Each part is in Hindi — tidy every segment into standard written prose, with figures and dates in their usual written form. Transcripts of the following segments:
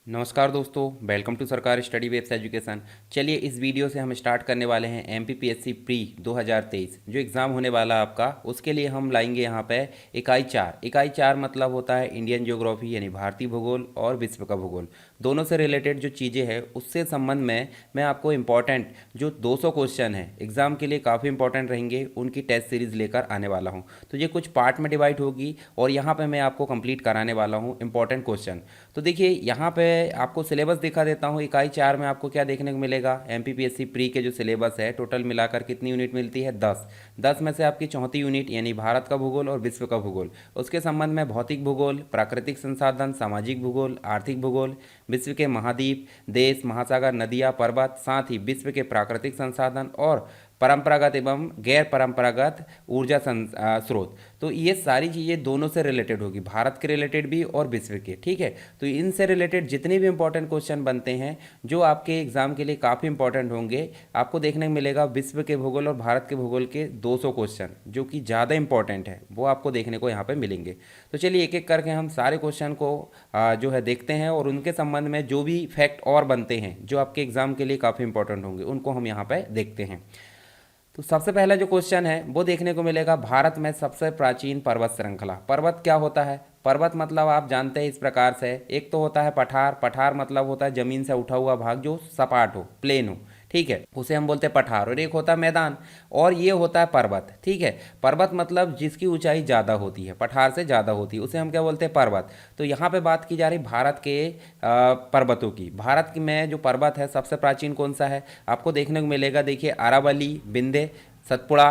नमस्कार दोस्तों, वेलकम टू सरकारी स्टडी वेब्स एजुकेशन। चलिए इस वीडियो से हम स्टार्ट करने वाले हैं एमपीपीएससी प्री 2023 जो एग्ज़ाम होने वाला है आपका। उसके लिए हम लाएंगे यहाँ पे इकाई 4 मतलब होता है इंडियन ज्योग्राफी यानी भारतीय भूगोल और विश्व का भूगोल। दोनों से रिलेटेड जो चीज़ें हैं उससे संबंध में मैं आपको इम्पॉर्टेंट जो 200 क्वेश्चन है एग्ज़ाम के लिए काफ़ी इंपॉर्टेंट रहेंगे उनकी टेस्ट सीरीज़ लेकर आने वाला हूँ। तो ये कुछ पार्ट में डिवाइड होगी और यहाँ पे मैं आपको कंप्लीट कराने वाला हूँ इंपॉर्टेंट क्वेश्चन। तो देखिए यहाँ पे आपको सिलेबस दिखा देता हूँ। इकाई 4 में आपको क्या देखने को मिलेगा, एमपीपीएससी प्री के जो सिलेबस है टोटल मिलाकर कितनी यूनिट मिलती है, 10 में से आपकी 34 यूनिट यानी भारत का भूगोल और विश्व का भूगोल। उसके संबंध में भौतिक भूगोल, प्राकृतिक संसाधन, सामाजिक भूगोल, आर्थिक भूगोल, विश्व के महाद्वीप, देश, महासागर, नदियाँ, पर्वत, साथ ही विश्व के प्राकृतिक संसाधन और परंपरागत एवं गैर परंपरागत ऊर्जा स्रोत। तो ये सारी चीज़ें दोनों से रिलेटेड होगी, भारत के रिलेटेड भी और विश्व के। ठीक है, तो इनसे रिलेटेड जितने भी इंपॉर्टेंट क्वेश्चन बनते हैं जो आपके एग्जाम के लिए काफ़ी इंपॉर्टेंट होंगे, आपको देखने को मिलेगा विश्व के भूगोल और भारत के भूगोल के 200 क्वेश्चन जो कि ज़्यादा इंपॉर्टेंट है वो आपको देखने को यहाँ पे मिलेंगे। तो चलिए एक एक करके हम सारे क्वेश्चन को जो है देखते हैं और उनके संबंध में जो भी फैक्ट और बनते हैं जो आपके एग्जाम के लिए काफ़ी इंपॉर्टेंट होंगे उनको हम यहाँ पे देखते हैं। तो सबसे पहला जो क्वेश्चन है वो देखने को मिलेगा, भारत में सबसे प्राचीन पर्वत श्रृंखला। पर्वत क्या होता है? पर्वत मतलब आप जानते हैं इस प्रकार से, एक तो होता है पठार। पठार मतलब होता है जमीन से उठा हुआ भाग जो सपाट हो, प्लेन हो, ठीक है, उसे हम बोलते हैं पठार। और एक होता है मैदान, और ये होता है पर्वत। ठीक है, पर्वत मतलब जिसकी ऊंचाई ज़्यादा होती है, पठार से ज़्यादा होती है, उसे हम क्या बोलते हैं, पर्वत। तो यहाँ पे बात की जा रही भारत के पर्वतों की। भारत में जो पर्वत है सबसे प्राचीन कौन सा है आपको देखने को मिलेगा, देखिए अरावली, विंध्य, सतपुड़ा,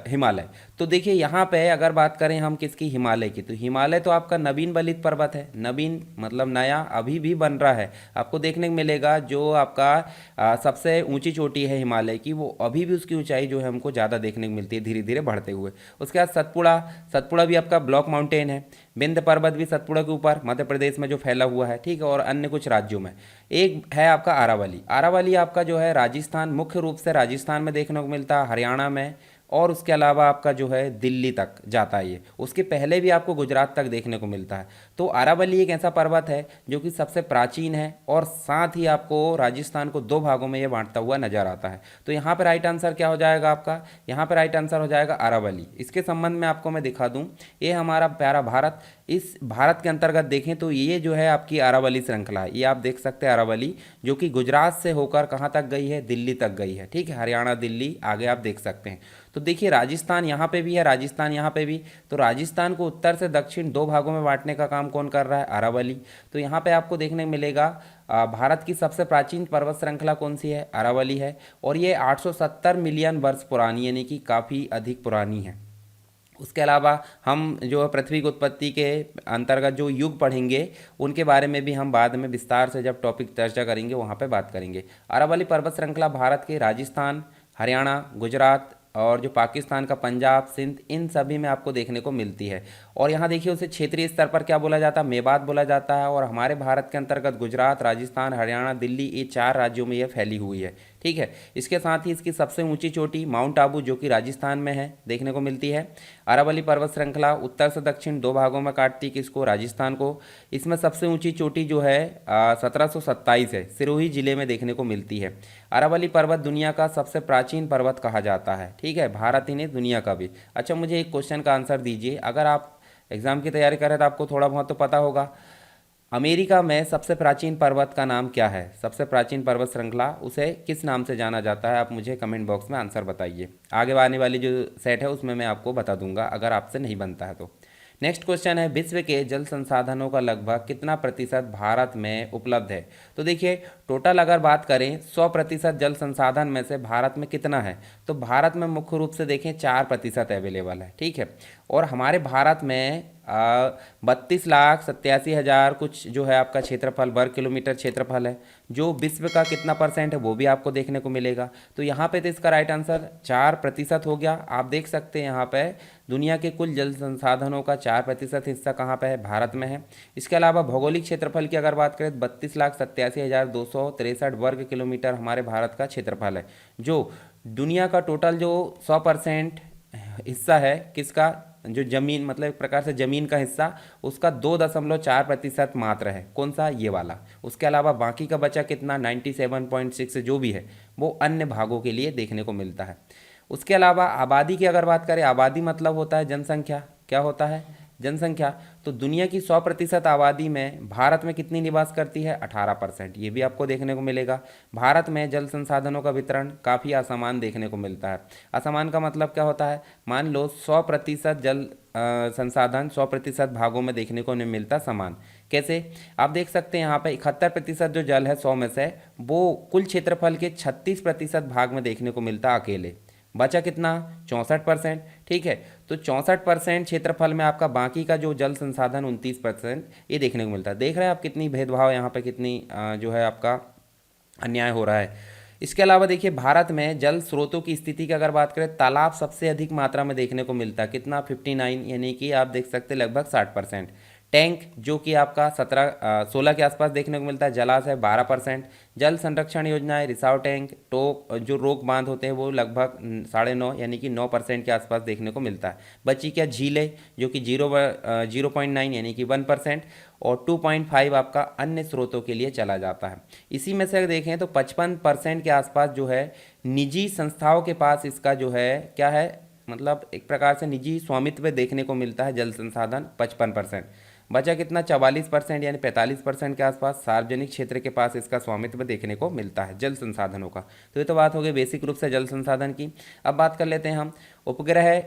हिमालय। तो देखिए यहाँ पे अगर बात करें हम किसकी, हिमालय की, तो हिमालय तो आपका नवीन बलित पर्वत है। नवीन मतलब नया, अभी भी बन रहा है। आपको देखने को मिलेगा जो आपका सबसे ऊंची चोटी है हिमालय की, वो अभी भी उसकी ऊंचाई जो है हमको ज़्यादा देखने को मिलती है, धीरे धीरे बढ़ते हुए। उसके बाद सतपुड़ा, सतपुड़ा भी आपका ब्लॉक माउंटेन है। विंध्य पर्वत भी सतपुड़ा के ऊपर मध्य प्रदेश में जो फैला हुआ है, ठीक है, और अन्य कुछ राज्यों में। एक है आपका अरावली। अरावली आपका जो है राजस्थान, मुख्य रूप से राजस्थान में देखने को मिलता है, हरियाणा में, और उसके अलावा आपका जो है दिल्ली तक जाता है ये। उसके पहले भी आपको गुजरात तक देखने को मिलता है। तो अरावली एक ऐसा पर्वत है जो कि सबसे प्राचीन है और साथ ही आपको राजस्थान को दो भागों में ये बांटता हुआ नजर आता है। तो यहाँ पर राइट आंसर क्या हो जाएगा आपका, यहाँ पर राइट आंसर हो जाएगा अरावली। इसके संबंध में आपको मैं दिखा दूँ, ये हमारा प्यारा भारत, इस भारत के अंतर्गत देखें तो ये जो है आपकी अरावली श्रृंखला है। ये आप देख सकते हैं अरावली, जो कि गुजरात से होकर कहाँ तक गई है, दिल्ली तक गई है। ठीक है, हरियाणा, दिल्ली आगे आप देख सकते हैं। तो देखिए राजस्थान यहाँ पे भी है, राजस्थान यहाँ पे भी। तो राजस्थान को उत्तर से दक्षिण दो भागों में बांटने का काम कौन कर रहा है, अरावली। तो यहाँ पे आपको देखने को मिलेगा भारत की सबसे प्राचीन पर्वत श्रृंखला कौन सी है, अरावली है। और ये 870 मिलियन वर्ष पुरानी यानी कि काफ़ी अधिक पुरानी है। उसके अलावा हम जो है पृथ्वी की उत्पत्ति के अंतर्गत जो युग पढ़ेंगे उनके बारे में भी हम बाद में विस्तार से जब टॉपिक चर्चा करेंगे वहाँ पे बात करेंगे। अरावली पर्वत श्रृंखला भारत के राजस्थान, हरियाणा, गुजरात और जो पाकिस्तान का पंजाब, सिंध, इन सभी में आपको देखने को मिलती है। और यहाँ देखिए उसे क्षेत्रीय स्तर पर क्या बोला जाता है, मेवात बोला जाता है। और हमारे भारत के अंतर्गत गुजरात, राजस्थान, हरियाणा, दिल्ली, ये 4 राज्यों में यह फैली हुई है। ठीक है, इसके साथ ही इसकी सबसे ऊंची चोटी माउंट आबू जो कि राजस्थान में है देखने को मिलती है। अरावली पर्वत श्रृंखला उत्तर से दक्षिण दो भागों में काटती है किसको, राजस्थान को। इसमें सबसे ऊंची चोटी जो है 1727 है, सिरोही जिले में देखने को मिलती है। अरावली पर्वत दुनिया का सबसे प्राचीन पर्वत कहा जाता है। ठीक है, भारत ही नहीं दुनिया का भी। अच्छा मुझे एक क्वेश्चन का आंसर दीजिए, अगर आप एग्जाम की तैयारी कर रहे हैं तो आपको थोड़ा बहुत तो पता होगा, अमेरिका में सबसे प्राचीन पर्वत का नाम क्या है, सबसे प्राचीन पर्वत श्रृंखला उसे किस नाम से जाना जाता है, आप मुझे कमेंट बॉक्स में आंसर बताइए। आगे आने वाली जो सेट है उसमें मैं आपको बता दूंगा अगर आपसे नहीं बनता है तो। नेक्स्ट क्वेश्चन है, विश्व के जल संसाधनों का लगभग कितना प्रतिशत भारत में उपलब्ध है। तो देखिए टोटल अगर बात करें 100% जल संसाधन में से भारत में कितना है, तो भारत में मुख्य रूप से देखें 4% अवेलेबल है। ठीक है, और हमारे भारत में 32,87,000 कुछ जो है आपका क्षेत्रफल, वर्ग किलोमीटर क्षेत्रफल है। जो विश्व का कितना परसेंट है वो भी आपको देखने को मिलेगा। तो यहाँ पे तो इसका राइट आंसर 4% हो गया। आप देख सकते हैं यहाँ पे दुनिया के कुल जल संसाधनों का 4% हिस्सा कहाँ पे है, भारत में है। इसके अलावा भौगोलिक क्षेत्रफल की अगर बात करें 32,87,263 वर्ग किलोमीटर हमारे भारत का क्षेत्रफल है, जो दुनिया का टोटल जो 100% हिस्सा है किसका, जो जमीन मतलब एक प्रकार से जमीन का हिस्सा, उसका 2.4% मात्र है। कौन सा? ये वाला। उसके अलावा बाकी का बचा कितना? 97.6 जो भी है वो अन्य भागों के लिए देखने को मिलता है। उसके अलावा आबादी की अगर बात करें, आबादी मतलब होता है जनसंख्या। क्या होता है? जनसंख्या। तो दुनिया की 100% आबादी में भारत में कितनी निवास करती है? 18%। ये भी आपको देखने को मिलेगा। भारत में जल संसाधनों का वितरण काफ़ी असमान देखने को मिलता है। असमान का मतलब क्या होता है? मान लो 100% जल संसाधन 100% भागों में देखने को नहीं मिलता समान। कैसे? आप देख सकते हैं यहाँ पे 71% जो जल है 100 में से, वो कुल क्षेत्रफल के 36% भाग में देखने को मिलता अकेले। बचा कितना? 64%। ठीक है, तो 64% क्षेत्रफल में आपका बाकी का जो जल संसाधन 29% ये देखने को मिलता है। देख रहे हैं आप कितनी भेदभाव यहाँ पे, कितनी जो है आपका अन्याय हो रहा है। इसके अलावा देखिए भारत में जल स्रोतों की स्थिति की अगर बात करें, तालाब सबसे अधिक मात्रा में देखने को मिलता है। कितना? 59, यानी कि आप देख सकते हैं लगभग 60%। टैंक जो कि आपका 16 के आसपास देखने को मिलता है। जलाशय 12%। जल संरक्षण योजनाएं, रिसाव टैंक, टोक जो रोक बांध होते हैं वो लगभग 9.5 यानी कि 9% के आसपास देखने को मिलता है। बची क्या? झीलें जो कि 0.9 यानी कि 1%, और 2.5 आपका अन्य स्रोतों के लिए चला जाता है। इसी में से अगर देखें तो 55% के आसपास जो है निजी संस्थाओं के पास इसका जो है क्या है, मतलब एक प्रकार से निजी स्वामित्व देखने को मिलता है जल संसाधन 55%। बचा कितना? 44% यानी 45% के आसपास सार्वजनिक क्षेत्र के पास इसका स्वामित्व देखने को मिलता है जल संसाधनों का। तो ये तो बात हो गई बेसिक रूप से जल संसाधन की। अब बात कर लेते हैं हम उपग्रह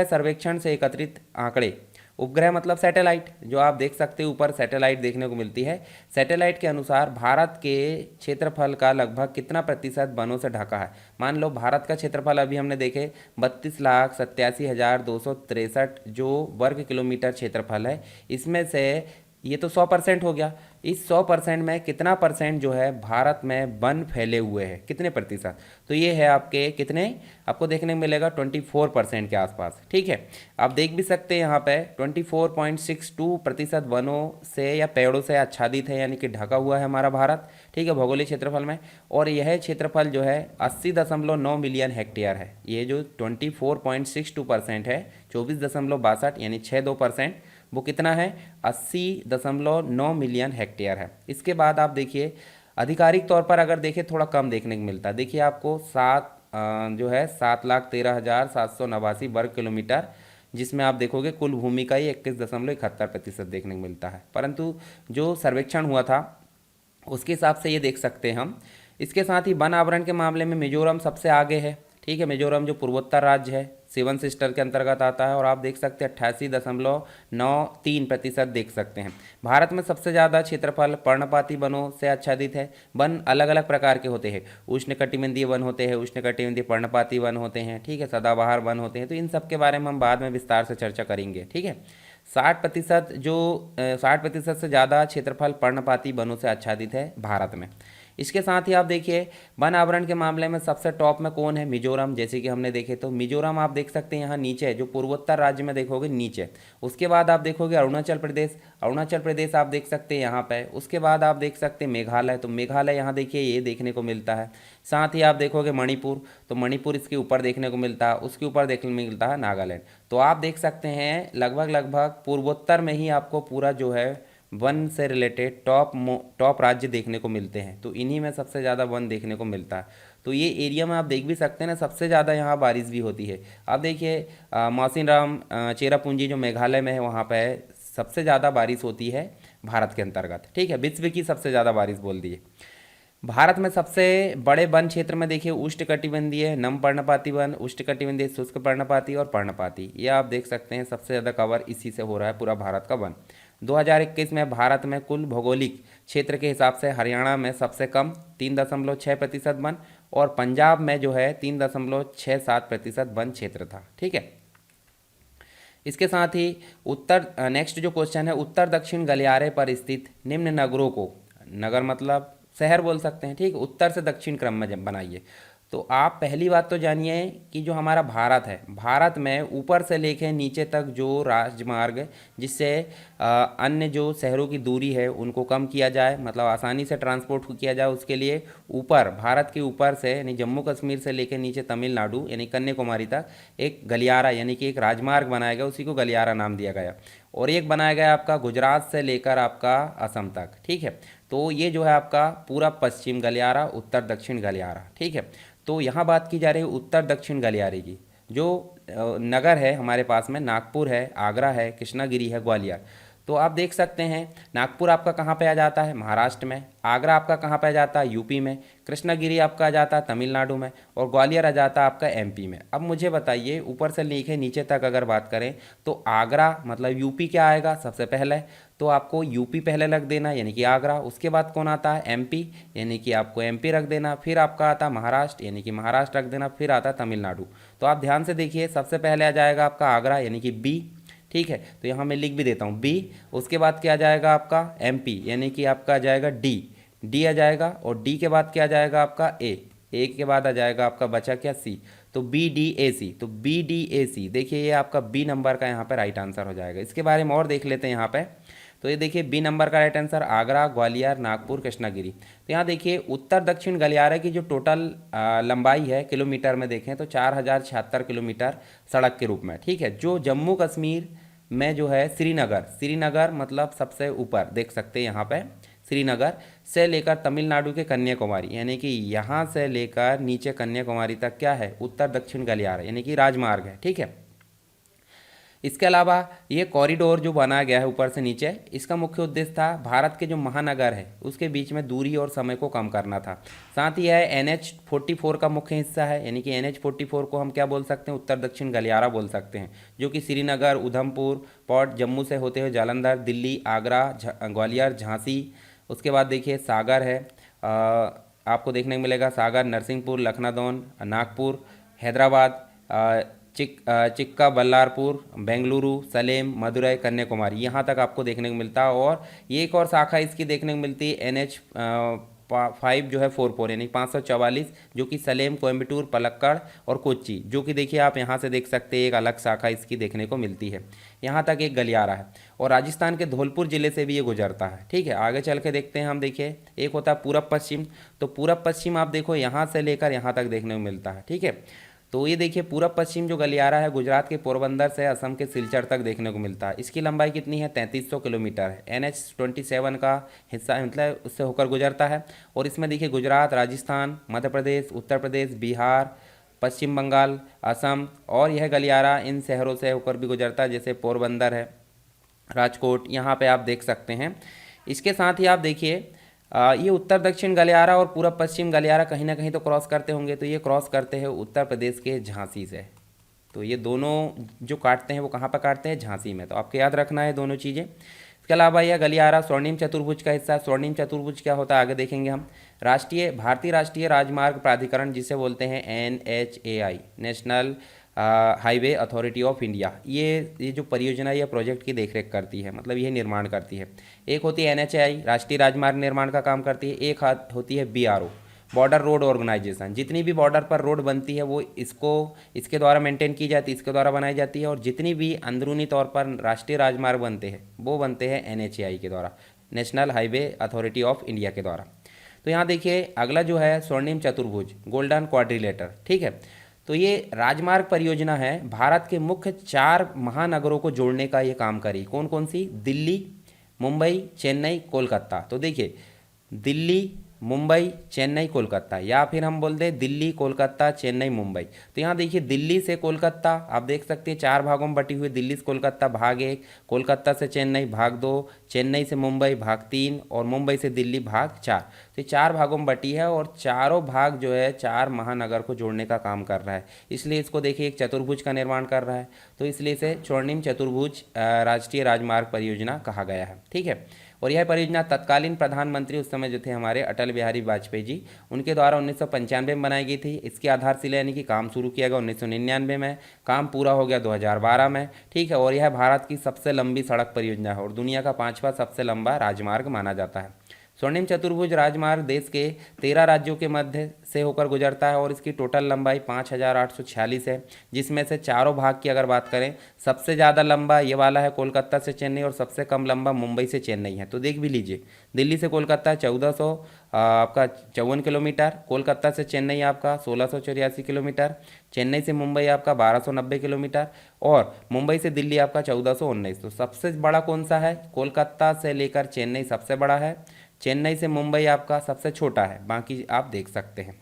सर्वेक्षण से एकत्रित आंकड़े। उपग्रह मतलब सैटेलाइट, जो आप देख सकते हो ऊपर सैटेलाइट देखने को मिलती है। सैटेलाइट के अनुसार भारत के क्षेत्रफल का लगभग कितना प्रतिशत वनों से ढका है? मान लो भारत का क्षेत्रफल अभी हमने देखे 32,87,263 जो वर्ग किलोमीटर क्षेत्रफल है, इसमें से ये तो 100% हो गया। इस 100% में कितना परसेंट जो है भारत में वन फैले हुए हैं? कितने प्रतिशत? तो ये है आपके कितने, आपको देखने को मिलेगा 24% के आसपास। ठीक है, आप देख भी सकते हैं यहाँ पे 24.62% वनों से या पेड़ों से आच्छादित है, यानी कि ढका हुआ है हमारा भारत। ठीक है, भौगोलिक क्षेत्रफल में। और यह क्षेत्रफल जो है 80.9 मिलियन हेक्टेयर है। ये जो 24.62% है, 24.62 यानी 62%, वो कितना है? 80.9 मिलियन हेक्टेयर है। इसके बाद आप देखिए आधिकारिक तौर पर अगर देखें थोड़ा कम देखने को मिलता है। देखिए आपको 7,13,789 वर्ग किलोमीटर, जिसमें आप देखोगे कुल भूमि का ही 21.71% देखने को मिलता है। परंतु जो सर्वेक्षण हुआ था उसके हिसाब से ये देख सकते हैं हम। इसके साथ ही वन आवरण के मामले में मिजोरम सबसे आगे है। ठीक है, मिजोरम जो पूर्वोत्तर राज्य है, सेवन सिस्टर के अंतर्गत आता है, और आप देख सकते हैं 88.93% देख सकते हैं। भारत में सबसे ज़्यादा क्षेत्रफल पर्णपाती वनों से आच्छादित है। वन अलग अलग प्रकार के होते हैं, उष्णकटिबंधीय वन होते हैं, उष्णकटिबंधीय पर्णपाती वन होते हैं। ठीक है, सदाबहार वन होते हैं। तो इन सब के बारे में हम बाद में विस्तार से चर्चा करेंगे। ठीक है, 60% से ज़्यादा क्षेत्रफल पर्णपाती वनों से आच्छादित है भारत में। इसके साथ ही आप देखिए वन आवरण के मामले में सबसे टॉप में कौन है? मिजोरम। जैसे कि हमने देखे तो मिजोरम आप देख सकते हैं यहाँ नीचे है, जो पूर्वोत्तर राज्य में देखोगे नीचे। उसके बाद आप देखोगे अरुणाचल प्रदेश। अरुणाचल प्रदेश आप देख सकते हैं यहाँ पे। उसके बाद आप देख सकते हैं मेघालय। तो मेघालय यहाँ देखिए ये देखने को मिलता है। साथ ही आप देखोगे मणिपुर, तो मणिपुर इसके ऊपर देखने को मिलता है। उसके ऊपर देखने को मिलता है नागालैंड। तो आप देख सकते हैं लगभग लगभग पूर्वोत्तर में ही आपको पूरा जो है वन से रिलेटेड टॉप राज्य देखने को मिलते हैं। तो इन्हीं में सबसे ज़्यादा वन देखने को मिलता है। तो ये एरिया में आप देख भी सकते हैं ना, सबसे ज़्यादा यहाँ बारिश भी होती है। आप देखिए मौसिनराम चेरापूंजी जो मेघालय में है, वहाँ पे सबसे ज़्यादा बारिश होती है भारत के अंतर्गत। ठीक है, विश्व की सबसे ज़्यादा बारिश बोल दी है। भारत में सबसे बड़े वन क्षेत्र में देखिए उष्णकटिबंधीय नम पर्णपाती वन, उष्णकटिबंधीय शुष्क पर्णपाती और पर्णपाती, ये आप देख सकते हैं सबसे ज़्यादा कवर इसी से हो रहा है पूरा भारत का वन। 2021 में भारत में कुल भौगोलिक क्षेत्र के हिसाब से हरियाणा में सबसे कम 3.6% वन, और पंजाब में जो है 3.67% वन क्षेत्र था। ठीक है, इसके साथ ही नेक्स्ट जो क्वेश्चन है, उत्तर दक्षिण गलियारे पर स्थित निम्न नगरों को, नगर मतलब शहर बोल सकते हैं, ठीक, उत्तर से दक्षिण क्रम में बनाइए। तो आप पहली बात तो जानिए कि जो हमारा भारत है, भारत में ऊपर से लेके नीचे तक जो राजमार्ग, जिससे अन्य जो शहरों की दूरी है उनको कम किया जाए, मतलब आसानी से ट्रांसपोर्ट किया जाए, उसके लिए ऊपर, भारत के ऊपर से यानी जम्मू कश्मीर से लेकर नीचे तमिलनाडु यानी कन्याकुमारी तक एक गलियारा यानी कि एक राजमार्ग बनाया गया, उसी को गलियारा नाम दिया गया। और एक बनाया गया आपका गुजरात से लेकर आपका असम तक, ठीक है। तो ये जो है आपका पूरा पश्चिम गलियारा, उत्तर दक्षिण गलियारा, ठीक है। तो यहाँ बात की जा रही है उत्तर दक्षिण गलियारे की। जो नगर है हमारे पास में, नागपुर है, आगरा है, कृष्णागिरी है, ग्वालियर। तो आप देख सकते हैं नागपुर आपका कहाँ पे आ जाता है, महाराष्ट्र में। आगरा आपका कहाँ पे आ जाता है, यूपी में। कृष्णागिरी आपका आ जाता है तमिलनाडु में। और ग्वालियर आ जाता है आपका एमपी में। अब मुझे बताइए, ऊपर से लेके नीचे तक अगर बात करें तो आगरा मतलब यूपी क्या आएगा सबसे पहले, तो आपको यूपी पहले रख देना यानी कि आगरा। उसके बाद कौन आता है, एमपी, यानी कि आपको एमपी रख देना। फिर आपका आता है महाराष्ट्र यानी कि महाराष्ट्र रख देना। फिर आता है तमिलनाडु। तो आप ध्यान से देखिए, सबसे पहले आ जाएगा आपका आगरा यानी कि बी, ठीक है। तो यहाँ मैं लिख भी देता हूँ बी। उसके बाद क्या आ जाएगा आपका एमपी यानी कि आपका आ जाएगा डी, डी आ जाएगा। और डी के बाद क्या आ जाएगा आपका ए के बाद आ जाएगा आपका बचा क्या, सी। तो बी डी ए सी, तो बी डी ए सी देखिए ये आपका बी नंबर का यहाँ पे राइट आंसर हो जाएगा। इसके बारे में और देख लेते हैं यहाँ पे। तो ये देखिए बी नंबर का राइट आंसर आगरा, ग्वालियर, नागपुर, कृष्णागिरी। तो यहाँ देखिए उत्तर दक्षिण गलियारे की जो टोटल लंबाई है किलोमीटर में देखें तो 4076 किलोमीटर सड़क के रूप में, ठीक है। जो जम्मू कश्मीर में जो है श्रीनगर, श्रीनगर मतलब सबसे ऊपर देख सकते हैं यहाँ पे, श्रीनगर से लेकर तमिलनाडु के कन्याकुमारी यानी कि यहाँ से लेकर नीचे कन्याकुमारी तक क्या है, उत्तर दक्षिण गलियारा यानी कि राजमार्ग है, ठीक है। इसके अलावा ये कॉरिडोर जो बनाया गया है ऊपर से नीचे, इसका मुख्य उद्देश्य था भारत के जो महानगर है उसके बीच में दूरी और समय को कम करना था। साथ ही यह NH-44 का मुख्य हिस्सा है यानी कि NH-44 को हम क्या बोल सकते हैं, उत्तर दक्षिण गलियारा बोल सकते हैं, जो कि श्रीनगर, उधमपुर, पोर्ट जम्मू से होते हुए जालंधर, दिल्ली, आगरा, ग्वालियर, झांसी, उसके बाद देखिए सागर है, आपको देखने को मिलेगा सागर, नरसिंहपुर, लखनऊ, नागपुर, हैदराबाद, चिक्का बल्लारपुर, बेंगलुरु, सलेम, मदुरई, कन्याकुमारी, यहाँ तक आपको देखने को मिलता है। और ये एक और शाखा इसकी देखने को मिलती है NH-5 जो है 44 यानी 544, जो कि सलेम, कोयम्बटूर, पलक्कड़ और कोच्चि, जो कि देखिए आप यहाँ से देख सकते हैं एक अलग शाखा इसकी देखने को मिलती है। यहाँ तक एक गलियारा है। और राजस्थान के धौलपुर जिले से भी ये गुजरता है, ठीक है। आगे चल के देखते हैं हम, देखिए एक होता है पूरब पश्चिम। तो पूरब पश्चिम आप देखो यहाँ से लेकर यहाँ तक देखने को मिलता है, ठीक है। तो ये देखिए पूरब पश्चिम जो गलियारा है गुजरात के पोरबंदर से असम के सिलचर तक देखने को मिलता है। इसकी लंबाई कितनी है, 3300 किलोमीटर है। NH-27 का हिस्सा मतलब उससे होकर गुजरता है। और इसमें देखिए गुजरात, राजस्थान, मध्य प्रदेश, उत्तर प्रदेश, बिहार, पश्चिम बंगाल, असम और यह गलियारा इन शहरों से होकर भी गुजरता है, जैसे पोरबंदर है, राजकोट, यहाँ पे आप देख सकते हैं। इसके साथ ही आप देखिए ये उत्तर दक्षिण गलियारा और पूरब पश्चिम गलियारा कहीं ना कहीं तो क्रॉस करते होंगे। तो ये क्रॉस करते हैं उत्तर प्रदेश के झांसी से। तो ये दोनों जो काटते हैं वो कहाँ पर काटते हैं, झांसी में। तो आपको याद रखना है दोनों चीज़ें। इसके अलावा यह गलियारा स्वर्णिम चतुर्भुज का हिस्सा है। स्वर्णिम चतुर्भुज क्या होता है आगे देखेंगे हम। भारतीय राष्ट्रीय राजमार्ग प्राधिकरण, जिसे बोलते हैं NHAI, national highway authority of India, ये जो परियोजना या प्रोजेक्ट की देखरेख करती है, मतलब ये निर्माण करती है। एक होती है NHAI, राष्ट्रीय राजमार्ग निर्माण का काम करती है। एक होती है BRO, बॉर्डर रोड ऑर्गेनाइजेशन। जितनी भी बॉर्डर पर रोड बनती है वो इसके द्वारा मेंटेन की जाती है, इसके द्वारा बनाई जाती है। और जितनी भी अंदरूनी तौर पर राष्ट्रीय राजमार्ग बनते हैं वो बनते हैं NHAI के द्वारा, national highway authority of India के द्वारा। तो यहाँ देखिए अगला जो है स्वर्णिम चतुर्भुज, गोल्डन क्वाड्रिलेटर, ठीक है। तो ये राजमार्ग परियोजना है, भारत के मुख्य 4 महानगरों को जोड़ने का ये काम करी। कौन कौन सी, दिल्ली, मुंबई, चेन्नई, कोलकाता। तो देखिए दिल्ली, मुंबई, चेन्नई, कोलकाता, या फिर हम बोलते हैं दिल्ली, कोलकाता, चेन्नई, मुंबई। तो यहाँ देखिए दिल्ली से कोलकाता आप देख सकते हैं 4 भागों में बटी हुई। दिल्ली से कोलकाता भाग 1, कोलकाता से चेन्नई भाग 2, चेन्नई से मुंबई भाग 3 और मुंबई से दिल्ली भाग 4। तो 4 भागों में बटी है और चारों भाग जो है 4 महानगर को जोड़ने का काम कर रहा है। इसलिए इसको देखिए एक चतुर्भुज का निर्माण कर रहा है। तो इसलिए इसे स्वर्णिम चतुर्भुज राष्ट्रीय राजमार्ग परियोजना कहा गया है, ठीक है। और यह परियोजना तत्कालीन प्रधानमंत्री उस समय जो थे हमारे अटल बिहारी वाजपेयी जी, उनके द्वारा 1995 में बनाई गई थी। इसकी आधारशिला यानी कि काम शुरू किया गया 1999 में, काम पूरा हो गया 2012 में, ठीक है। और यह भारत की सबसे लंबी सड़क परियोजना है और दुनिया का 5वां सबसे लंबा राजमार्ग माना जाता है। स्वर्णिम चतुर्भुज राजमार्ग देश के 13 राज्यों के मध्य से होकर गुजरता है और इसकी टोटल लंबाई 5,846 है, जिसमें से चारों भाग की अगर बात करें, सबसे ज़्यादा लंबा ये वाला है कोलकाता से चेन्नई और सबसे कम लंबा मुंबई से चेन्नई है। तो देख भी लीजिए, दिल्ली से कोलकाता 1400 आपका 54 किलोमीटर, कोलकाता से चेन्नई आपका 1684 किलोमीटर, चेन्नई से मुंबई आपका 1290 किलोमीटर और मुंबई से दिल्ली आपका 1419। तो सबसे बड़ा कौन सा है? कोलकाता से लेकर चेन्नई सबसे बड़ा है, चेन्नई से मुंबई आपका सबसे छोटा है, बाकी आप देख सकते हैं।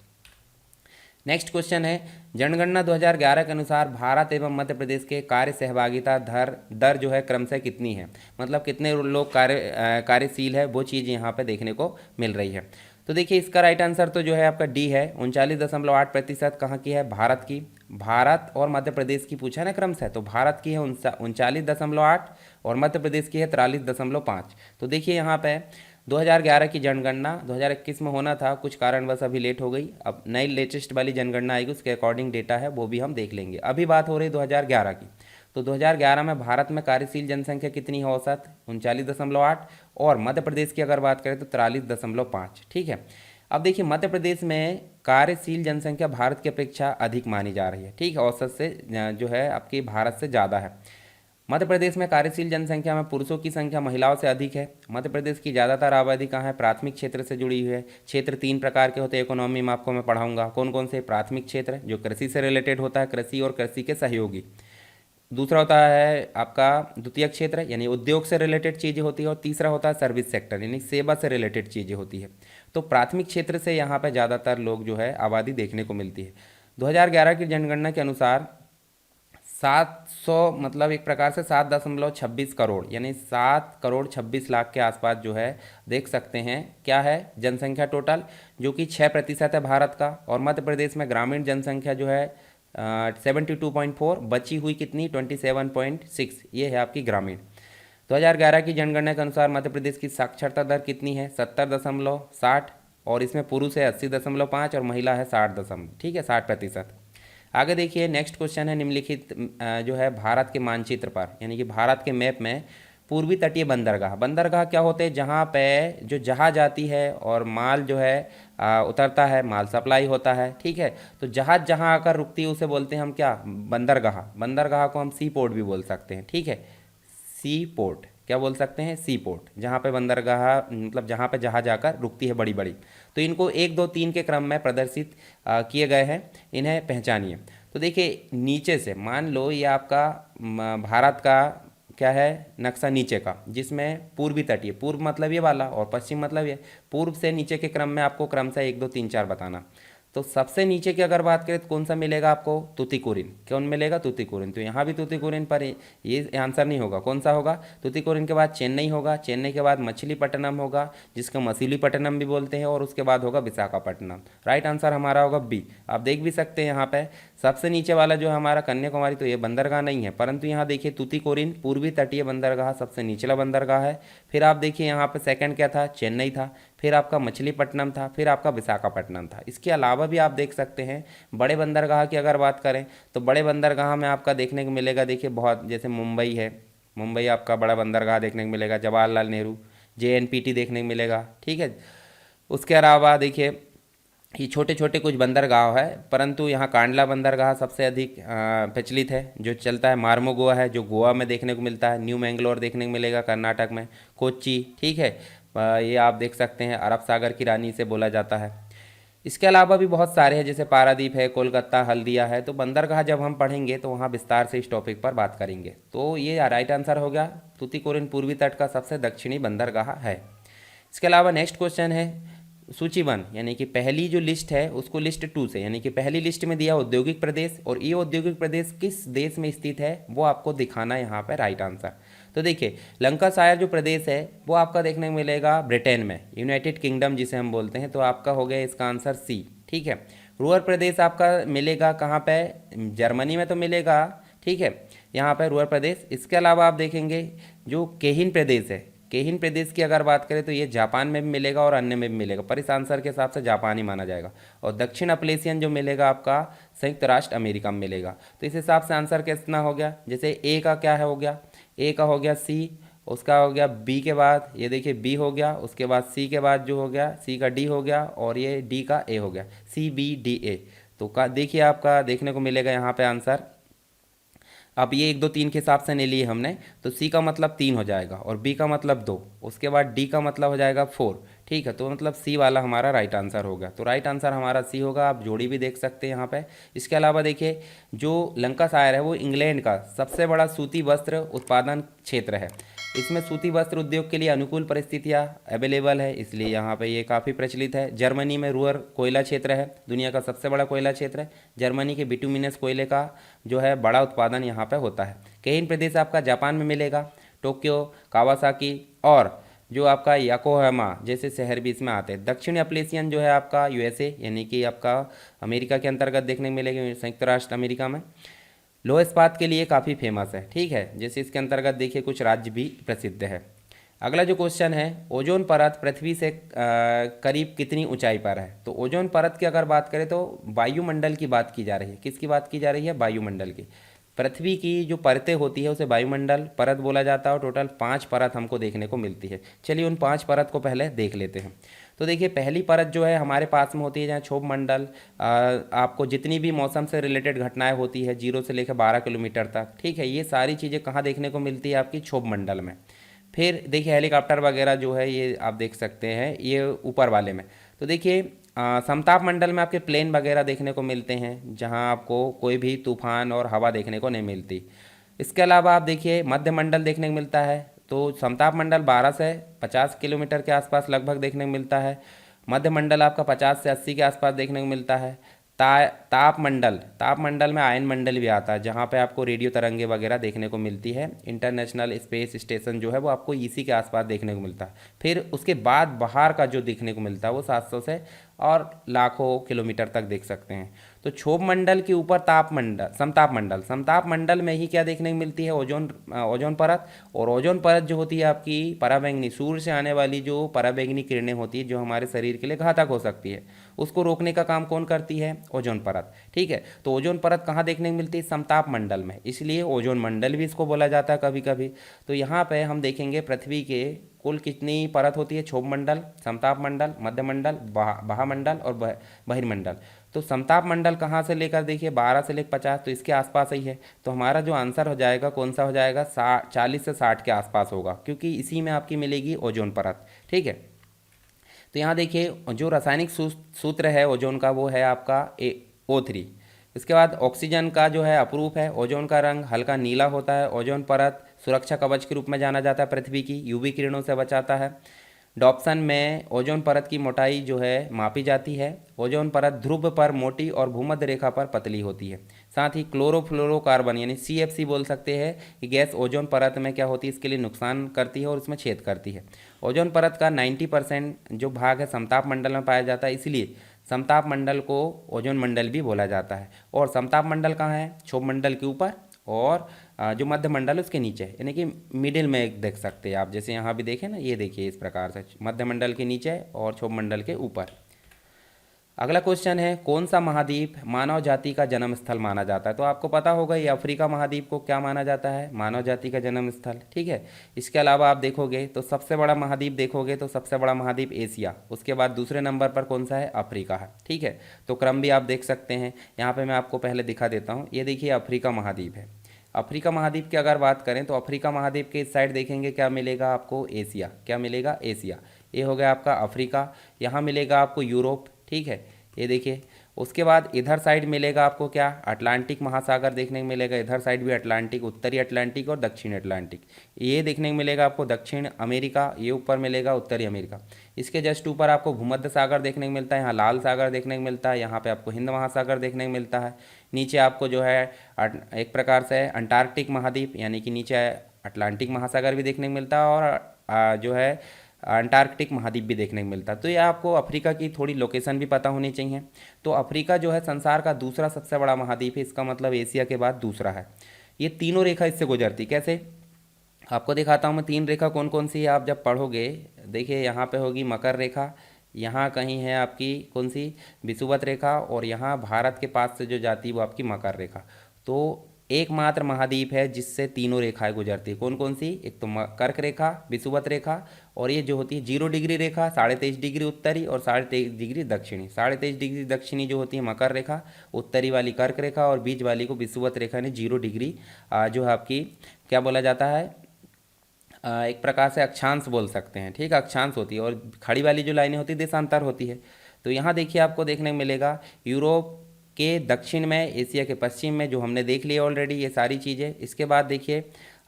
नेक्स्ट क्वेश्चन है, जनगणना 2011 के अनुसार भारत एवं मध्य प्रदेश के कार्य सहभागिता दर जो है क्रमशः कितनी है, मतलब कितने लोग कार्यशील है, वो चीज़ यहाँ पे देखने को मिल रही है। तो देखिए इसका राइट आंसर तो जो है आपका डी है, 39.8% कहाँ की है? भारत की। भारत और मध्य प्रदेश की पूछा ना क्रमशः, तो भारत की है 39.8 और मध्य प्रदेश की है 43.5। तो देखिए यहाँ पे 2011 की जनगणना 2021 में होना था, कुछ कारणवश अभी लेट हो गई। अब नई लेटेस्ट वाली जनगणना आएगी, उसके अकॉर्डिंग डेटा है वो भी हम देख लेंगे। अभी बात हो रही 2011 की, तो 2011 में भारत में कार्यशील जनसंख्या कितनी है औसत? 39.8 और मध्य प्रदेश की अगर बात करें तो 43.5। ठीक है, अब देखिए मध्य प्रदेश में कार्यशील जनसंख्या भारत की अपेक्षा अधिक मानी जा रही है। ठीक है, औसत से जो है आपकी भारत से ज़्यादा है। मध्य प्रदेश में कार्यशील जनसंख्या में पुरुषों की संख्या महिलाओं से अधिक है। मध्य प्रदेश की ज़्यादातर आबादी कहाँ है? प्राथमिक क्षेत्र से जुड़ी हुई है। क्षेत्र 3 प्रकार के होते हैं, इकोनॉमी में आपको मैं पढ़ाऊंगा कौन कौन से। प्राथमिक क्षेत्र जो कृषि से रिलेटेड होता है, कृषि और कृषि के सहयोगी। दूसरा होता है आपका द्वितीय क्षेत्र, यानी उद्योग से रिलेटेड चीज़ें होती है। और तीसरा होता है सर्विस सेक्टर, यानी सेवा से रिलेटेड चीज़ें होती है। तो प्राथमिक क्षेत्र से यहाँ पर ज़्यादातर लोग जो है आबादी देखने को मिलती है। 2011 की जनगणना के अनुसार 700 मतलब एक प्रकार से 7.26 करोड़ यानी 7,26,00,000 के आसपास जो है देख सकते हैं क्या है जनसंख्या टोटल, जो कि 6% है भारत का। और मध्य प्रदेश में ग्रामीण जनसंख्या जो है 72.4, बची हुई कितनी 27.6, ये है आपकी ग्रामीण। 2011 की जनगणना के अनुसार मध्य प्रदेश की साक्षरता दर कितनी है? 70.60 और इसमें पुरुष है 80.5 और महिला है 60 ठीक है 60%। आगे देखिए नेक्स्ट क्वेश्चन है, निम्नलिखित जो है भारत के मानचित्र पर यानी कि भारत के मैप में पूर्वी तटीय बंदरगाह, बंदरगाह क्या होते हैं? जहाँ पे जो जहाज आती है और माल जो है उतरता है, माल सप्लाई होता है। ठीक है, तो जहाज जहाँ आकर रुकती है उसे बोलते हैं हम क्या? बंदरगाह। बंदरगाह को हम सी पोर्ट भी बोल सकते हैं। ठीक है, सी पोर्ट क्या बोल सकते हैं? सी पोर्ट, जहाँ पे बंदरगाह मतलब जहाँ पे जहाज आकर रुकती है बड़ी बड़ी। तो इनको 1 2 3 के क्रम में प्रदर्शित किए गए हैं, इन्हें पहचानिए। तो देखिए नीचे से मान लो ये आपका भारत का क्या है नक्शा नीचे का, जिसमें पूर्वी तटीय, पूर्व मतलब ये वाला और पश्चिम मतलब ये, पूर्व से नीचे के क्रम में आपको क्रमशः 1 2 3 4 बताना। तो सबसे नीचे की अगर बात करें तो कौन सा मिलेगा आपको? तूतीकोरिन। कौन मिलेगा? तूतीकोरिन। तो यहाँ भी तूतीकोरिन पर ये आंसर नहीं होगा, कौन सा होगा? तूतीकोरिन के बाद चेन्नई होगा, चेन्नई के बाद मछलीपट्टनम होगा जिसको मछलीपट्टनम भी बोलते हैं, और उसके बाद होगा विशाखापट्टनम। राइट आंसर हमारा होगा बी। आप देख भी सकते हैं यहाँ पे सबसे नीचे वाला जो हमारा कन्याकुमारी, तो ये बंदरगाह नहीं है, परंतु यहाँ देखिए तूतीकोरिन पूर्वी तटीय बंदरगाह सबसे निचला बंदरगाह है। फिर आप देखिए यहाँ पे सेकंड क्या था? चेन्नई था, फिर आपका मछलीपट्टनम था, फिर आपका विशाखापट्टनम था। इसके अलावा भी आप देख सकते हैं बड़े बंदरगाह की अगर बात करें तो बड़े बंदरगाह में आपका देखने को मिलेगा, देखिए बहुत, जैसे मुंबई है, मुंबई आपका बड़ा बंदरगाह देखने को मिलेगा, जवाहरलाल नेहरू, JNPT देखने को मिलेगा। ठीक है, उसके अलावा देखिए ये छोटे छोटे कुछ बंदरगाह है, परंतु यहाँ कांडला बंदरगाह सबसे अधिक प्रचलित है, जो चलता है। मार्मोगोआ है जो गोवा में देखने को मिलता है, न्यू मैंगलोर देखने को मिलेगा कर्नाटक में, कोच्चि। ठीक है, ये आप देख सकते हैं अरब सागर की रानी से बोला जाता है। इसके अलावा भी बहुत सारे हैं, जैसे पारादीप है, कोलकाता, हल्दिया है। तो बंदरगाह जब हम पढ़ेंगे तो वहाँ विस्तार से इस टॉपिक पर बात करेंगे। तो ये राइट आंसर हो गया, तूतीकोरिन पूर्वी तट का सबसे दक्षिणी बंदरगाह है। इसके अलावा नेक्स्ट क्वेश्चन है सूची 1 यानी कि पहली जो लिस्ट है उसको लिस्ट 2 से, यानी कि पहली लिस्ट में दिया औद्योगिक प्रदेश, और ये औद्योगिक प्रदेश किस देश में स्थित है वो आपको दिखाना है यहाँ पे राइट आंसर। तो देखिए लंकाशायर जो प्रदेश है वो आपका देखने को मिलेगा ब्रिटेन में, यूनाइटेड किंगडम जिसे हम बोलते हैं। तो आपका हो गया इसका आंसर सी। ठीक है, रूअर प्रदेश आपका मिलेगा कहाँ पे? जर्मनी में तो मिलेगा। ठीक है, यहाँ पे रूअर प्रदेश। इसके अलावा आप देखेंगे जो केहिन प्रदेश है, केहिन प्रदेश की अगर बात करें तो ये जापान में भी मिलेगा और अन्य में भी मिलेगा, पर इस आंसर के हिसाब से जापान ही माना जाएगा। और दक्षिण अप्लेसियन जो मिलेगा आपका संयुक्त राष्ट्र अमेरिका में मिलेगा। तो इस हिसाब से आंसर कितना हो गया? जैसे ए का क्या है हो गया? ए का हो गया सी, उसका हो गया बी के बाद, ये देखिए बी हो गया, उसके बाद सी के बाद जो हो गया, सी का डी हो गया, और ये डी का ए हो गया, सी बी डी ए। तो का देखिए आपका देखने को मिलेगा यहाँ पे आंसर। अब ये 1 2 3 के हिसाब से नहीं लिए हमने, तो सी का मतलब 3 हो जाएगा और बी का मतलब 2, उसके बाद डी का मतलब हो जाएगा 4। ठीक है, तो मतलब सी वाला हमारा राइट आंसर होगा। तो राइट आंसर हमारा सी होगा। आप जोड़ी भी देख सकते हैं यहाँ पे। इसके अलावा देखिए जो लंकाशायर है वो इंग्लैंड का सबसे बड़ा सूती वस्त्र उत्पादन क्षेत्र है। इसमें सूती वस्त्र उद्योग के लिए अनुकूल परिस्थितियाँ अवेलेबल है, इसलिए यहाँ पे ये काफ़ी प्रचलित है। जर्मनी में रूअर कोयला क्षेत्र है, दुनिया का सबसे बड़ा कोयला क्षेत्र है। जर्मनी के बिटुमिनस कोयले का जो है बड़ा उत्पादन यहाँ पे होता है। केहिन प्रदेश आपका जापान में मिलेगा, टोक्यो, कावासाकी और जो आपका याकोहामा जैसे शहर भी इसमें आते हैं। दक्षिणी अप्लेसियन जो है आपका यूएसए यानी कि आपका अमेरिका के अंतर्गत देखने को मिलेगी, संयुक्त राष्ट्र अमेरिका में। लोह इस्पात के लिए काफ़ी फेमस है। ठीक है, जैसे इसके अंतर्गत देखिए कुछ राज्य भी प्रसिद्ध है। अगला जो क्वेश्चन है, ओजोन परत पृथ्वी से करीब कितनी ऊंचाई पर है। तो ओजोन परत की अगर बात करें तो वायुमंडल की बात की जा रही है। किसकी बात की जा रही है? वायुमंडल की। पृथ्वी की जो परतें होती है उसे वायुमंडल परत बोला जाता है और टोटल 5 परत हमको देखने को मिलती है। चलिए उन 5 परत को पहले देख लेते हैं। तो देखिए पहली परत जो है हमारे पास में होती है जहाँ क्षोभ मंडल, आपको जितनी भी मौसम से रिलेटेड घटनाएं होती है 0 से लेकर 12 किलोमीटर तक। ठीक है, ये सारी चीज़ें कहाँ देखने को मिलती है? आपकी क्षोभ मंडल में। फिर देखिए हेलीकॉप्टर वगैरह जो है ये आप देख सकते हैं ये ऊपर वाले में। तो देखिए समताप मंडल में आपके प्लेन वगैरह देखने को मिलते हैं जहां आपको कोई भी तूफान और हवा देखने को नहीं मिलती। इसके अलावा आप देखिए मध्य मंडल देखने को मिलता है। तो समताप मंडल 12 से 50 किलोमीटर के आसपास लगभग देखने को मिलता है। मध्य मंडल आपका 50 से 80 के आसपास देखने को मिलता है। ताप मंडल में आयन मंडल भी आता है जहाँ पे आपको रेडियो तरंगे वगैरह देखने को मिलती है। इंटरनेशनल स्पेस स्टेशन जो है वो आपको इसी के आसपास देखने को मिलता है। फिर उसके बाद बाहर का जो देखने को मिलता है वो 700 से और लाखों किलोमीटर तक देख सकते हैं। तो क्षोभ मंडल के ऊपर समताप मंडल में ही क्या देखने को मिलती है? ओजोन परत। और ओजोन परत जो होती है आपकी पराबैंगनी, सूर्य से आने वाली जो पराबैंगनी किरणें होती है जो हमारे शरीर के लिए घातक हो सकती है, उसको रोकने का काम कौन करती है? ओजोन परत। ठीक है, तो ओजोन परत कहाँ देखने को मिलती है? समताप मंडल में, इसलिए ओजोन मंडल भी इसको बोला जाता है कभी कभी। तो यहाँ पे हम देखेंगे पृथ्वी के कुल कितनी परत होती है? क्षोभ मंडल, समताप मंडल, मध्य मंडल, महामंडल और बहिर्मंडल। तो समताप मंडल कहाँ से लेकर देखिए 12 से लेकर 50, तो इसके आसपास ही है। तो हमारा जो आंसर हो जाएगा कौन सा हो जाएगा? 40 से 60 के आसपास होगा, क्योंकि इसी में आपकी मिलेगी ओजोन परत। ठीक है, तो यहाँ देखिए जो रासायनिक सूत्र है ओजोन का वो है आपका O3। इसके बाद ऑक्सीजन का जो है अपरूप है। ओजोन का रंग हल्का नीला होता है। ओजोन परत सुरक्षा कवच के रूप में जाना जाता है, पृथ्वी की यूवी किरणों से बचाता है। डॉप्सन में ओजोन परत की मोटाई जो है मापी जाती है। ओजोन परत ध्रुव पर मोटी और भूमध्य रेखा पर पतली होती है। साथ ही क्लोरोफ्लोरोकार्बन यानी CFC बोल सकते हैं कि गैस ओजोन परत में क्या होती है? इसके लिए नुकसान करती है और इसमें छेद करती है। ओजोन परत का 90% जो भाग है समताप मंडल में पाया जाता है, इसलिए समताप मंडल को ओजोन मंडल भी बोला जाता है। और समताप मंडल कहाँ है? क्षोभ मंडल के ऊपर और जो मध्य मंडल है उसके नीचे, यानी कि मिडिल में एक देख सकते हैं आप। जैसे यहाँ भी देखें ना, ये देखिए इस प्रकार से मध्य मंडल के नीचे और क्षोभ मंडल के ऊपर। अगला क्वेश्चन है, कौन सा महाद्वीप मानव जाति का जन्म स्थल माना जाता है? तो आपको पता होगा ये अफ्रीका महाद्वीप को क्या माना जाता है? मानव जाति का जन्म स्थल। ठीक है, इसके अलावा आप देखोगे तो सबसे बड़ा महाद्वीप देखोगे तो सबसे बड़ा महाद्वीप एशिया, उसके बाद दूसरे नंबर पर कौन सा है? अफ्रीका है। ठीक है, तो क्रम भी आप देख सकते हैं। यहाँ पे मैं आपको पहले दिखा देता हूँ। ये देखिए अफ्रीका महाद्वीप है। अफ्रीका महाद्वीप की अगर बात करें तो अफ्रीका महाद्वीप के इस साइड देखेंगे क्या मिलेगा आपको? एशिया। क्या मिलेगा? एशिया। ये हो गया आपका अफ्रीका। यहाँ मिलेगा आपको यूरोप। ठीक है, ये देखिए। उसके बाद इधर साइड मिलेगा आपको क्या? अटलांटिक महासागर देखने को मिलेगा। इधर साइड भी अटलांटिक, उत्तरी अटलांटिक और दक्षिण अटलांटिक ये देखने को मिलेगा आपको। दक्षिण अमेरिका ये ऊपर मिलेगा, उत्तरी अमेरिका। इसके जस्ट ऊपर आपको भूमध्य सागर देखने को मिलता है, यहाँ लाल सागर देखने को मिलता है, यहाँ पे आपको हिंद महासागर देखने को मिलता है। नीचे आपको जो है एक प्रकार से अंटार्कटिक महाद्वीप यानी कि नीचे अटलांटिक महासागर भी देखने को मिलता है और जो है अंटार्कटिक महाद्वीप भी देखने को मिलता है। तो ये आपको अफ्रीका की थोड़ी लोकेशन भी पता होनी चाहिए। तो अफ्रीका जो है संसार का दूसरा सबसे बड़ा महाद्वीप है, इसका मतलब एशिया के बाद दूसरा है। ये तीनों रेखा इससे गुजरती कैसे आपको दिखाता हूँ मैं। 3 रेखा कौन कौन सी है आप जब पढ़ोगे, देखिए यहाँ पे होगी मकर रेखा, यहाँ कहीं है आपकी कौन सी? विषुवत रेखा, और यहाँ भारत के पास से जो जाती है वो आपकी मकर रेखा। तो एकमात्र महाद्वीप है जिससे तीनों रेखाएं गुजरती है। कौन कौन सी? एक तो कर्क रेखा, विषुवत रेखा, और ये जो होती है 0 डिग्री रेखा, 23.5 डिग्री उत्तरी और 23.5 डिग्री दक्षिणी। 23.5 डिग्री दक्षिणी जो होती है मकर रेखा, उत्तरी वाली कर्क रेखा, और बीच वाली को विषुवत रेखा ने 0 डिग्री जो है आपकी क्या बोला जाता है, एक प्रकार से अक्षांश बोल सकते हैं। ठीक है, अक्षांश होती है, और खड़ी वाली जो लाइनें होती है देशांतर होती है। तो यहाँ देखिए आपको देखने को मिलेगा यूरोप के दक्षिण में, एशिया के पश्चिम में, जो हमने देख लिया ऑलरेडी ये सारी चीज़ें। इसके बाद देखिए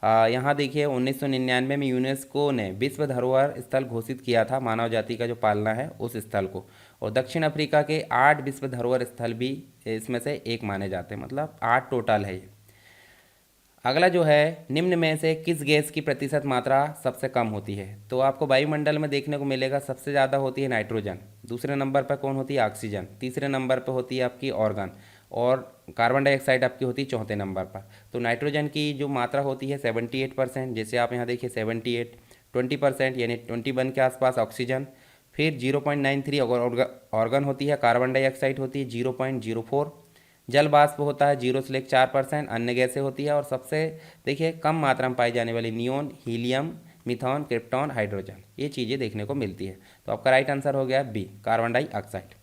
यहाँ देखिए 1999 में यूनेस्को ने विश्व धरोहर स्थल घोषित किया था मानव जाति का जो पालना है उस स्थल को। और दक्षिण अफ्रीका के 8 विश्व धरोहर स्थल भी इसमें से एक माने जाते हैं, मतलब 8 टोटल है ये। अगला जो है, निम्न में से किस गैस की प्रतिशत मात्रा सबसे कम होती है? तो आपको वायुमंडल में देखने को मिलेगा सबसे ज़्यादा होती है नाइट्रोजन, दूसरे नंबर पर कौन होती है? ऑक्सीजन, तीसरे नंबर पर होती है आपकी ऑर्गन, और कार्बन डाइऑक्साइड आपकी होती है चौथे नंबर पर। तो नाइट्रोजन की जो मात्रा होती है 78%, जैसे आप यहाँ देखिए 78, 20% यानी 21 के आसपास ऑक्सीजन, फिर 0.93 ऑर्गन होती है, कार्बन डाइऑक्साइड होती है 0.04, जल वाष्प होता है 0.4%, अन्य गैसें होती है, और सबसे देखिए कम मात्रा में पाई जाने वाली नियोन, हीलियम, मिथॉन, क्रिप्टॉन, हाइड्रोजन, ये चीज़ें देखने को मिलती है। तो आपका राइट आंसर हो गया बी, कार्बन डाइऑक्साइड।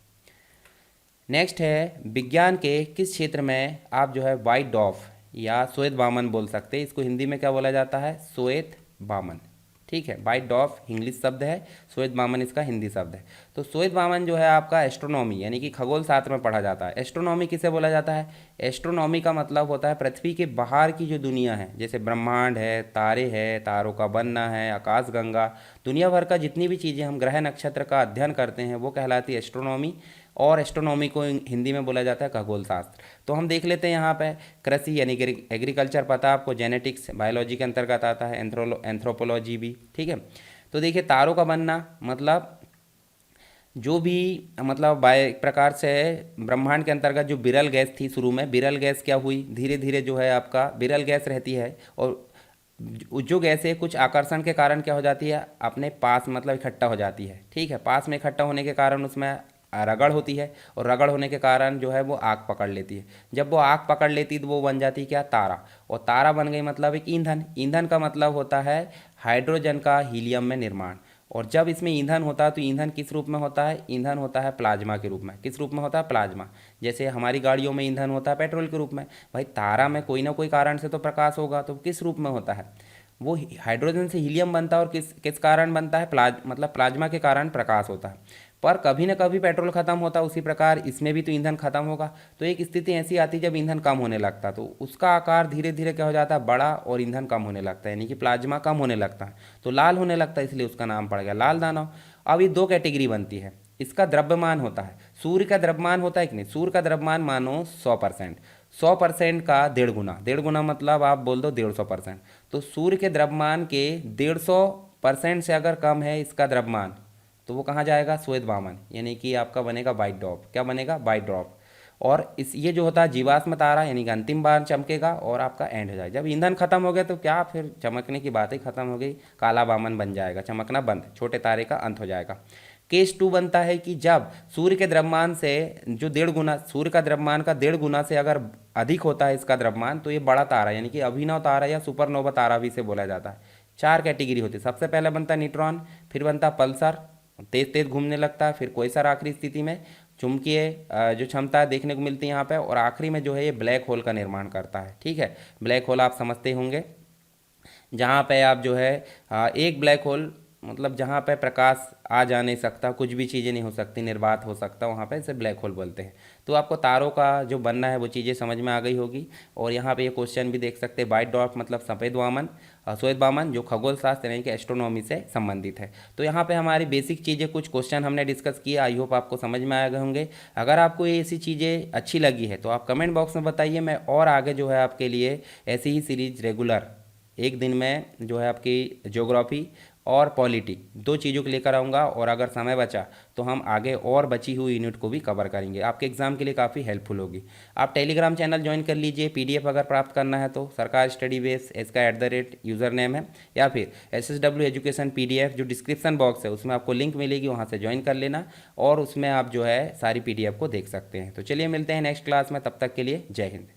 नेक्स्ट है, विज्ञान के किस क्षेत्र में आप जो है व्हाइट डॉफ या श्वेत वामन बोल सकते हैं? इसको हिंदी में क्या बोला जाता है? श्वेत वामन। ठीक है, व्हाइट डॉफ इंग्लिश शब्द है, श्वेत वामन इसका हिंदी शब्द है। तो श्वेत वामन जो है आपका एस्ट्रोनॉमी यानी कि खगोल शास्त्र में पढ़ा जाता है। एस्ट्रोनॉमी किसे बोला जाता है? एस्ट्रोनॉमी का मतलब होता है पृथ्वी के बाहर की जो दुनिया है, जैसे ब्रह्मांड है, तारे हैं, तारों का बनना है, आकाशगंगा, दुनिया भर का जितनी भी चीज़ें हम ग्रह नक्षत्र का अध्ययन करते हैं वो कहलाती है एस्ट्रोनॉमी, और एस्ट्रोनॉमी को हिंदी में बोला जाता है खगोल शास्त्र। तो हम देख लेते हैं यहाँ पे कृषि यानी एग्रीकल्चर पता है आपको, जेनेटिक्स बायोलॉजी के अंतर्गत आता है, एंथ्रोपोलॉजी भी। ठीक है, तो देखिए तारों का बनना मतलब जो भी मतलब एक प्रकार से ब्रह्मांड के अंतर्गत जो विरल गैस थी, शुरू में विरल गैस क्या हुई, धीरे धीरे जो है आपका विरल गैस रहती है, और जो गैस है कुछ आकर्षण के कारण क्या हो जाती है, अपने पास मतलब इकट्ठा हो जाती है। ठीक है, पास में इकट्ठा होने के कारण उसमें रगड़ होती है, और रगड़ होने के कारण जो है वो आग पकड़ लेती है। जब वो आग पकड़ लेती है तो वो बन जाती है क्या? तारा। और तारा बन गई मतलब एक ईंधन। ईंधन का मतलब होता है हाइड्रोजन का हीलियम में निर्माण। और जब इसमें ईंधन होता है तो ईंधन किस रूप में होता है? ईंधन होता है प्लाज्मा के रूप में। किस रूप में होता है? प्लाज्मा। जैसे हमारी गाड़ियों में ईंधन होता है पेट्रोल के रूप में, भाई तारा में कोई ना कोई कारण से तो प्रकाश होगा, तो किस रूप में होता है? वो हाइड्रोजन से हीलियम बनता है, और किस किस कारण बनता है? मतलब प्लाज्मा के कारण प्रकाश होता है। पर कभी ना कभी पेट्रोल खत्म होता है, उसी प्रकार इसमें भी तो ईंधन खत्म होगा। तो एक स्थिति ऐसी आती जब ईंधन कम होने लगता, तो उसका आकार धीरे धीरे क्या हो जाता है? बड़ा, और ईंधन कम होने लगता है, यानी कि प्लाज्मा कम होने लगता है, तो लाल होने लगता है, इसलिए उसका नाम पड़ गया लाल दानव। अब ये दो कैटेगरी बनती है। इसका द्रव्यमान होता है, सूर्य का द्रव्यमान होता है कि नहीं? सूर्य का द्रव्यमान मानो 100%, 100% का 1.5 गुना, 1.5 गुना मतलब आप बोल दो 150%। तो सूर्य के द्रव्यमान के 150% से अगर कम है इसका द्रव्यमान, तो वो कहाँ जाएगा? श्वेत वामन, यानी कि आपका बनेगा व्हाइट ड्रॉप। क्या बनेगा? White drop. और इस ये जो होता है जीवाश्म तारा, यानी कि अंतिम बार चमकेगा और आपका एंड हो जाएगा। जब ईंधन खत्म हो गया तो क्या, फिर चमकने की बात ही खत्म हो गई, काला वामन बन जाएगा, चमकना बंद, छोटे तारे का अंत हो जाएगा। केस 2 बनता है कि जब सूर्य के द्रव्यमान से जो 1.5 गुना, सूर्य का द्रव्यमान का 1.5 गुना से अगर अधिक होता है इसका द्रव्यमान, तो ये बड़ा तारा यानी कि अभिनव तारा या सुपरनोवा तारा भी इसे बोला जाता है। 4 कैटेगरी होती है। सबसे पहले बनता है न्यूट्रॉन, फिर बनता पल्सर, तेज तेज घूमने लगता है, फिर कोई सर आखिरी स्थिति में चुंबकीय जो क्षमता देखने को मिलती है यहाँ पे, और आखिरी में जो है ये ब्लैक होल का निर्माण करता है। ठीक है, ब्लैक होल आप समझते होंगे, जहाँ पे आप जो है एक ब्लैक होल मतलब जहाँ पे प्रकाश आ जा नहीं सकता, कुछ भी चीज़ें नहीं हो सकती, निर्वात हो सकता, वहाँ पे इसे ब्लैक होल बोलते हैं। तो आपको तारों का जो बनना है वो चीज़ें समझ में आ गई होगी। और यहाँ पे ये क्वेश्चन भी देख सकते हैं, व्हाइट डॉट मतलब सफ़ेद वामन, श्वेत वामन, जो खगोल शास्त्र यानी कि एस्ट्रोनॉमी से संबंधित है। तो यहाँ पे हमारी बेसिक चीज़ें कुछ क्वेश्चन हमने डिस्कस किए, आई होप आपको समझ में आ गए होंगे। अगर आपको ये ऐसी चीज़ें अच्छी लगी है तो आप कमेंट बॉक्स में बताइए, मैं और आगे जो है आपके लिए ऐसी ही सीरीज रेगुलर एक दिन में जो है आपकी ज्योग्राफी और पॉलिटी 2 चीज़ों को लेकर आऊँगा। और अगर समय बचा तो हम आगे और बची हुई यूनिट को भी कवर करेंगे, आपके एग्जाम के लिए काफ़ी हेल्पफुल होगी। आप टेलीग्राम चैनल ज्वाइन कर लीजिए, पीडीएफ अगर प्राप्त करना है तो सरकार स्टडी बेस इसका @ यूज़र नेम है, या फिर SSW एजुकेशन PDF जो डिस्क्रिप्शन बॉक्स है उसमें आपको लिंक मिलेगी, वहाँ से ज्वाइन कर लेना, और उसमें आप जो है सारी PDF को देख सकते हैं। तो चलिए मिलते हैं नेक्स्ट क्लास में, तब तक के लिए जय हिंद।